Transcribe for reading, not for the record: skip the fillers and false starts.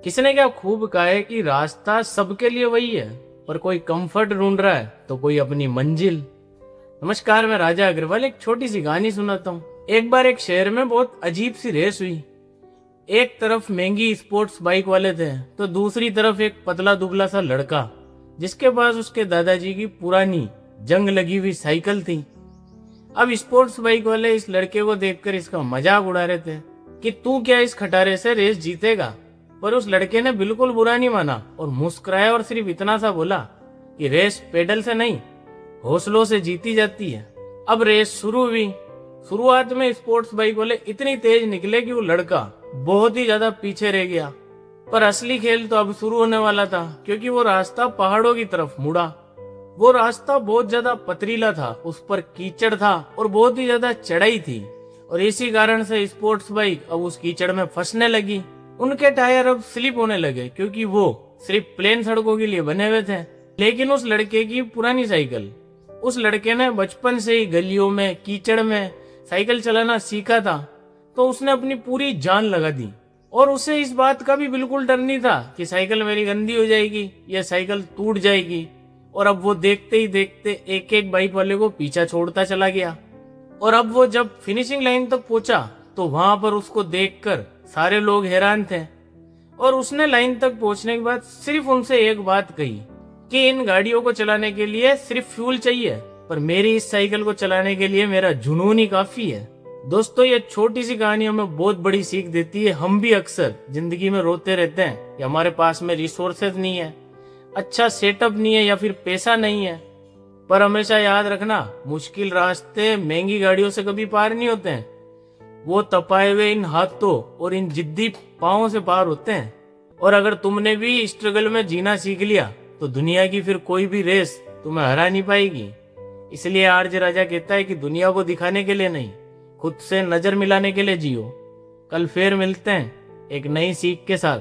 किसने क्या खूब कहा है कि रास्ता सबके लिए वही है, पर कोई कंफर्ट ढूंढ रहा है तो कोई अपनी मंजिल। नमस्कार, मैं राजा अग्रवाल एक छोटी सी कहानी सुनाता हूँ। एक बार एक शहर में बहुत अजीब सी रेस हुई। एक तरफ महंगी स्पोर्ट्स बाइक वाले थे तो दूसरी तरफ एक पतला दुबला सा लड़का जिसके पास उसके दादाजी की पुरानी जंग लगी हुई साइकिल थी। अब स्पोर्ट्स बाइक वाले इस लड़के को देखकर इसका मजाक उड़ा रहे थे कि तू क्या इस खटारे से रेस जीतेगा। पर उस लड़के ने बिल्कुल बुरा नहीं माना और मुस्कुराया और सिर्फ इतना सा बोला कि रेस पेडल से नहीं, हौसलों से जीती जाती है। अब रेस शुरू हुई। शुरुआत में स्पोर्ट्स बाइक वाले इतनी तेज निकले कि वो लड़का बहुत ही ज्यादा पीछे रह गया। पर असली खेल तो अब शुरू होने वाला था, क्योंकि वो रास्ता पहाड़ों की तरफ मुड़ा। वो रास्ता बहुत ज्यादा पथरीला था, उस पर कीचड़ था और बहुत ही ज्यादा चढ़ाई थी, और इसी कारण से स्पोर्ट्स बाइक अब उस कीचड़ में फंसने लगी। उनके टायर अब स्लिप होने लगे, क्योंकि वो सिर्फ प्लेन सड़कों के लिए बने हुए थे। लेकिन उस लड़के की पुरानी साइकिल, उस लड़के ने बचपन से ही गलियों में कीचड़ में साइकिल चलाना सीखा था, तो उसने अपनी पूरी जान लगा दी। और उसे इस बात का भी बिल्कुल डर नहीं था कि साइकिल मेरी गंदी हो जाएगी या साइकिल टूट जाएगी। और अब वो देखते ही देखते एक एक बाइक वाले को पीछा छोड़ता चला गया। और अब वो जब फिनिशिंग लाइन तक पहुंचा तो वहां पर उसको देखकर सारे लोग हैरान थे। और उसने लाइन तक पहुंचने के बाद सिर्फ उनसे एक बात कही कि इन गाड़ियों को चलाने के लिए सिर्फ फ्यूल चाहिए, पर मेरी इस साइकिल को चलाने के लिए मेरा जुनून ही काफी है। दोस्तों, ये छोटी सी कहानी हमें बहुत बड़ी सीख देती है। हम भी अक्सर जिंदगी में रोते रहते हैं कि हमारे पास में रिसोर्सेज नहीं है, अच्छा सेटअप नहीं है या फिर पैसा नहीं है। पर हमेशा याद रखना, मुश्किल रास्ते महंगी गाड़ियों से कभी पार नहीं होते हैं। वो तपाए हुए इन हाथों और इन जिद्दी पाँवों से पार होते हैं। और अगर तुमने भी स्ट्रगल में जीना सीख लिया तो दुनिया की फिर कोई भी रेस तुम्हें हरा नहीं पाएगी। इसलिए आरजे राजा कहता है कि दुनिया को दिखाने के लिए नहीं, खुद से नजर मिलाने के लिए जियो। कल फिर मिलते हैं एक नई सीख के साथ।